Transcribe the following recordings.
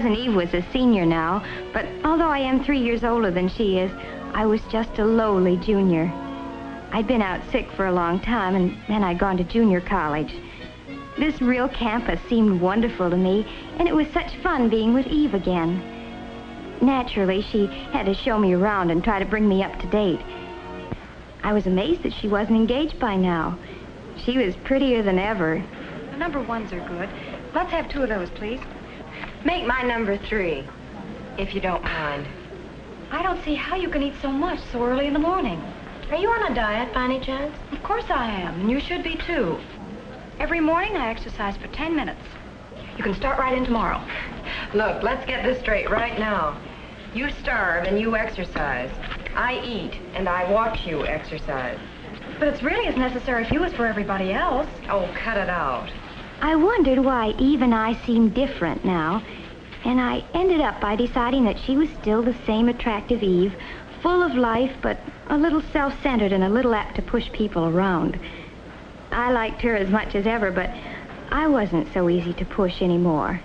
cousin Eve was a senior now, but although I am 3 years older than she is, I was just a lowly junior. I'd been out sick for a long time, and then I'd gone to junior college. This real campus seemed wonderful to me, and it was such fun being with Eve again. Naturally, she had to show me around and try to bring me up to date. I was amazed that she wasn't engaged by now. She was prettier than ever. The number 1s are good. Let's have 2 of those, please. Make my number 3, if you don't mind. I don't see how you can eat so much so early in the morning. Are you on a diet by any chance? Of course I am, and you should be too. Every morning I exercise for 10 minutes. You can start right in tomorrow. Look, let's get this straight right now. You starve and you exercise. I eat and I watch you exercise. But it's really as necessary for you as for everybody else. Oh, cut it out. I wondered why Eve and I seemed different now, and I ended up by deciding that she was still the same attractive Eve, full of life, but a little self-centered and a little apt to push people around. I liked her as much as ever, but I wasn't so easy to push anymore.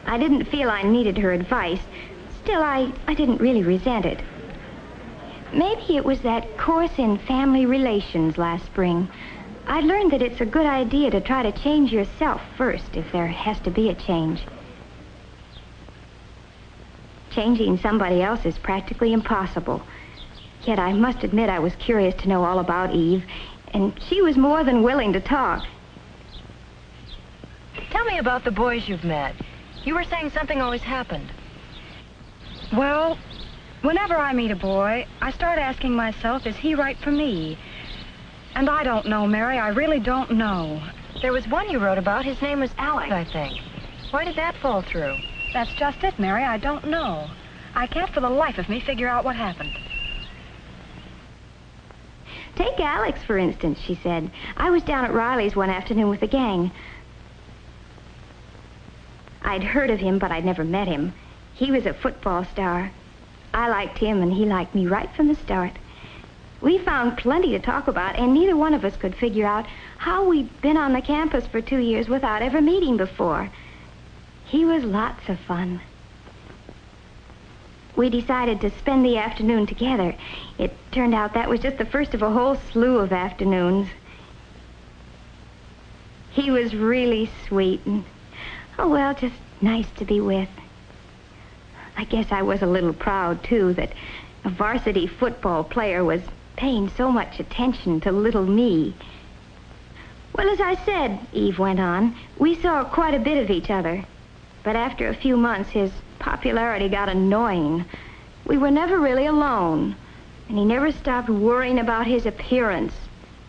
I didn't feel I needed her advice. Still, I didn't really resent it. Maybe it was that course in family relations last spring. I learned that it's a good idea to try to change yourself first if there has to be a change. Changing somebody else is practically impossible. Yet I must admit I was curious to know all about Eve, and she was more than willing to talk. Tell me about the boys you've met. You were saying something always happened. Well, whenever I meet a boy, I start asking myself, is he right for me? And I don't know, Mary, I really don't know. There was one you wrote about. His name was Alex, I think. Why did that fall through? That's just it, Mary, I don't know. I can't for the life of me figure out what happened. Take Alex, for instance, she said. I was down at Riley's one afternoon with the gang. I'd heard of him, but I'd never met him. He was a football star. I liked him, and he liked me right from the start. We found plenty to talk about, and neither one of us could figure out how we'd been on the campus for 2 years without ever meeting before. He was lots of fun. We decided to spend the afternoon together. It turned out that was just the first of a whole slew of afternoons. He was really sweet and, oh well, just nice to be with. I guess I was a little proud, too, that a varsity football player was paying so much attention to little me. Well, as I said, Eve went on, we saw quite a bit of each other. But after a few months, his popularity got annoying. We were never really alone, and he never stopped worrying about his appearance.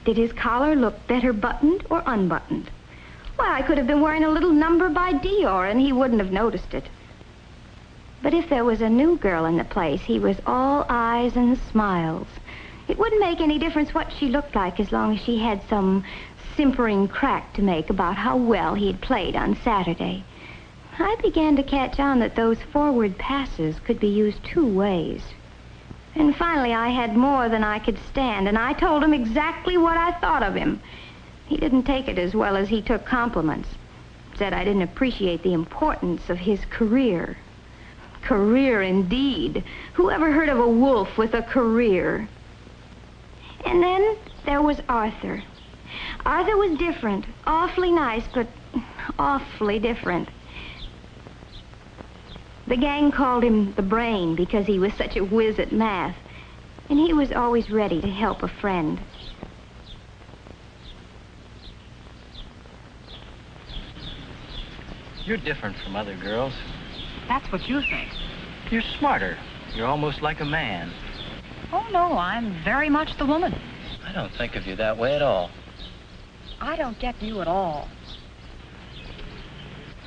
Did his collar look better buttoned or unbuttoned? Why, I could have been wearing a little number by Dior, and he wouldn't have noticed it. But if there was a new girl in the place, he was all eyes and smiles. It wouldn't make any difference what she looked like as long as she had some simpering crack to make about how well he had played on Saturday. I began to catch on that those forward passes could be used 2 ways. And finally, I had more than I could stand, and I told him exactly what I thought of him. He didn't take it as well as he took compliments. Said I didn't appreciate the importance of his career. Career, indeed. Who ever heard of a wolf with a career? And then there was Arthur. Arthur was different. Awfully nice, but awfully different. The gang called him the Brain because he was such a whiz at math. And he was always ready to help a friend. You're different from other girls. That's what you think. You're smarter. You're almost like a man. Oh, no, I'm very much the woman. I don't think of you that way at all. I don't get you at all.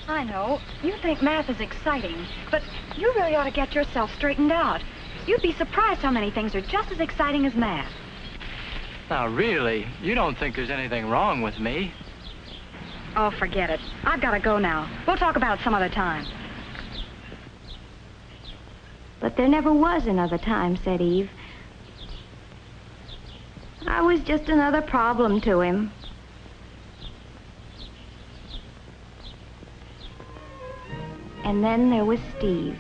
I know. You think math is exciting, but you really ought to get yourself straightened out. You'd be surprised how many things are just as exciting as math. Now, really, you don't think there's anything wrong with me? Oh, forget it. I've got to go now. We'll talk about it some other time. But there never was another time, said Eve. I was just another problem to him. And then there was Steve.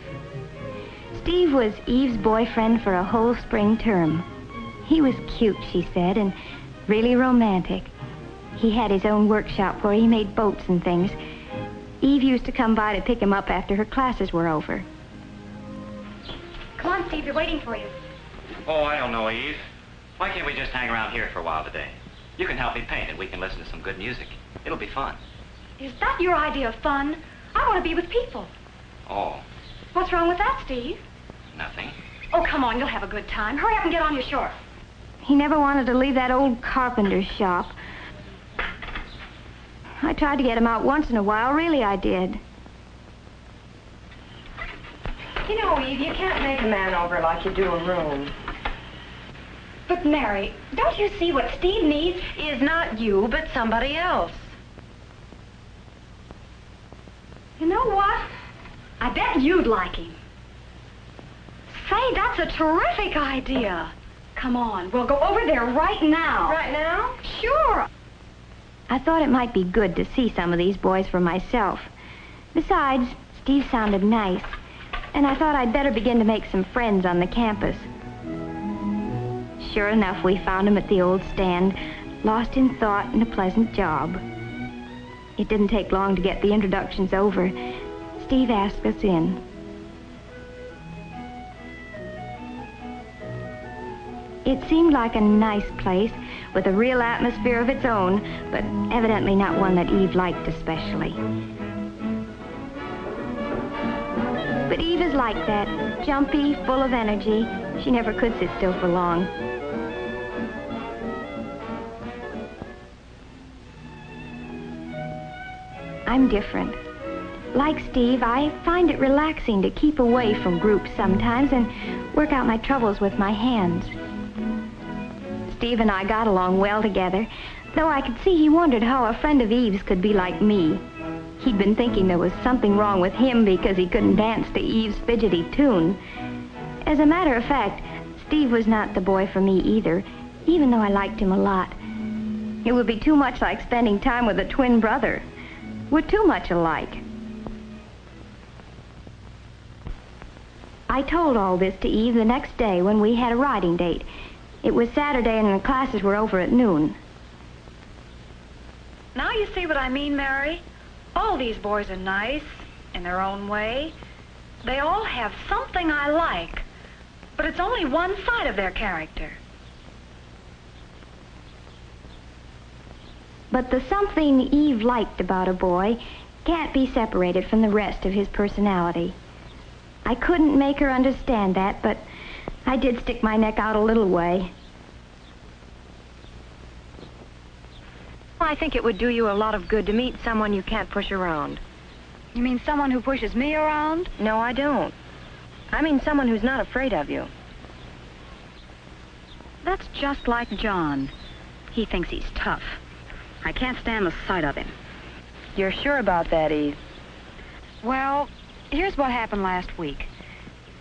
Steve was Eve's boyfriend for a whole spring term. He was cute, she said, and really romantic. He had his own workshop where he made boats and things. Eve used to come by to pick him up after her classes were over. Come on, Steve, they're waiting for you. Oh, I don't know, Eve. Why can't we just hang around here for a while today? You can help me paint and we can listen to some good music. It'll be fun. Is that your idea of fun? I want to be with people. Oh, What's wrong with that, Steve? nothing. Oh, come on, you'll have a good time. Hurry up and get on your shorts. He never wanted to leave that old carpenter's shop. I tried to get him out once in a while, really I did. You know, Eve, you can't make a man over like you do a room. But, Mary, don't you see what Steve needs? Is not you, but somebody else. You know what? I bet you'd like him. Say, that's a terrific idea. Come on, we'll go over there right now. Right now? Sure. I thought it might be good to see some of these boys for myself. Besides, Steve sounded nice, and I thought I'd better begin to make some friends on the campus. Sure enough, we found him at the old stand, lost in thought and a pleasant job. It didn't take long to get the introductions over. Steve asked us in. It seemed like a nice place with a real atmosphere of its own, but evidently not one that Eve liked especially. But Eve is like that, jumpy, full of energy. She never could sit still for long. I'm different. Like Steve, I find it relaxing to keep away from groups sometimes and work out my troubles with my hands. Steve and I got along well together, though I could see he wondered how a friend of Eve's could be like me. He'd been thinking there was something wrong with him because he couldn't dance to Eve's fidgety tune. As a matter of fact, Steve was not the boy for me either, even though I liked him a lot. It would be too much like spending time with a twin brother. We're too much alike. I told all this to Eve the next day when we had a riding date. It was Saturday and the classes were over at noon. Now you see what I mean, Mary? All these boys are nice in their own way. They all have something I like, but it's only one side of their character. But the something Eve liked about a boy can't be separated from the rest of his personality. I couldn't make her understand that, but I did stick my neck out a little way. I think it would do you a lot of good to meet someone you can't push around. You mean someone who pushes me around? No, I don't. I mean someone who's not afraid of you. That's just like John. He thinks he's tough. I can't stand the sight of him. You're sure about that, Eve? Well, here's what happened last week.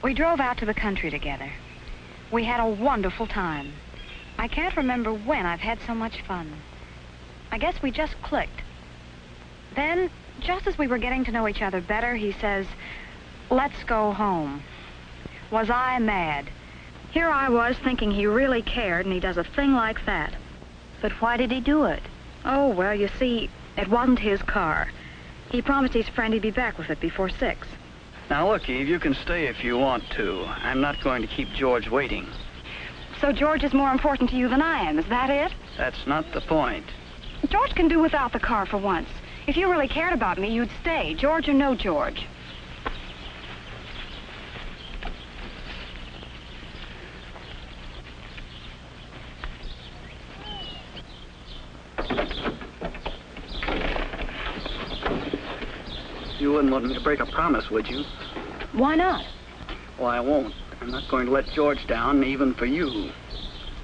We drove out to the country together. We had a wonderful time. I can't remember when I've had so much fun. I guess we just clicked. Then, just as we were getting to know each other better, he says, "Let's go home." Was I mad? Here I was thinking he really cared, and he does a thing like that. But why did he do it? Oh, well, you see, it wasn't his car. He promised his friend he'd be back with it before 6. Now, look, Eve, you can stay if you want to. I'm not going to keep George waiting. So George is more important to you than I am, is that it? That's not the point. George can do without the car for once. If you really cared about me, you'd stay, George or no George. You wouldn't want me to break a promise, would you? Why not? Well, I won't. I'm not going to let George down, even for you.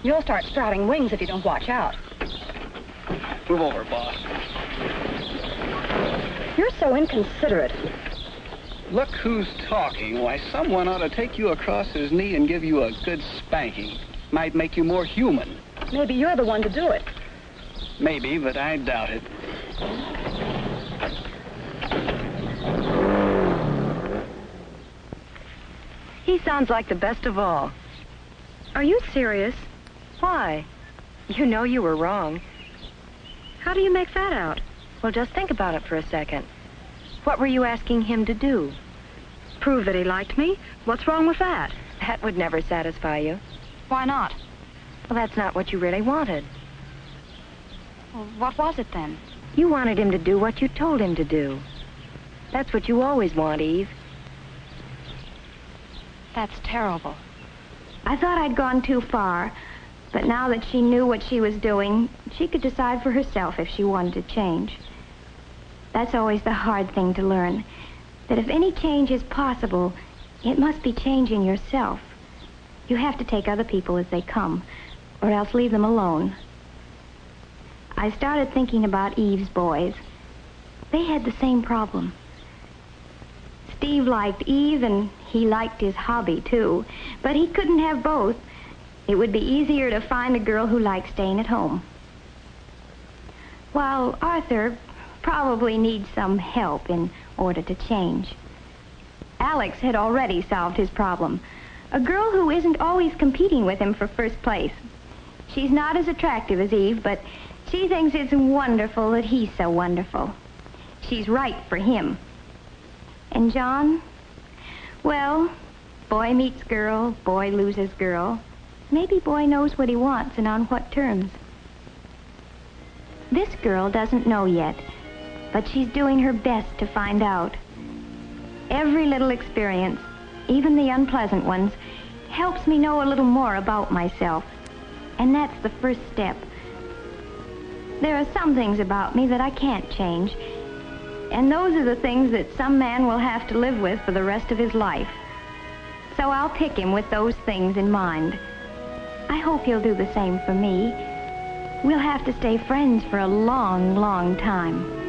You'll start sprouting wings if you don't watch out. Move over, boss. You're so inconsiderate. Look who's talking. Why, someone ought to take you across his knee and give you a good spanking. Might make you more human. Maybe you're the one to do it. Maybe, but I doubt it. He sounds like the best of all. Are you serious? Why? You know you were wrong. How do you make that out? Well, just think about it for a second. What were you asking him to do? Prove that he liked me? What's wrong with that? That would never satisfy you. Why not? Well, that's not what you really wanted. Well, what was it then? You wanted him to do what you told him to do. That's what you always want, Eve. That's terrible. I thought I'd gone too far, but now that she knew what she was doing, she could decide for herself if she wanted to change. That's always the hard thing to learn, that if any change is possible, it must be changing yourself. You have to take other people as they come, or else leave them alone. I started thinking about Eve's boys. They had the same problem. Steve liked Eve, and he liked his hobby, too. But he couldn't have both. It would be easier to find a girl who liked staying at home. While Arthur probably needs some help in order to change. Alex had already solved his problem. A girl who isn't always competing with him for first place. She's not as attractive as Eve, but she thinks it's wonderful that he's so wonderful. She's right for him. And John? Well, boy meets girl, boy loses girl. Maybe boy knows what he wants and on what terms. This girl doesn't know yet, but she's doing her best to find out. Every little experience, even the unpleasant ones, helps me know a little more about myself. And that's the first step. There are some things about me that I can't change. And those are the things that some man will have to live with for the rest of his life. So I'll pick him with those things in mind. I hope he'll do the same for me. We'll have to stay friends for a long, long time.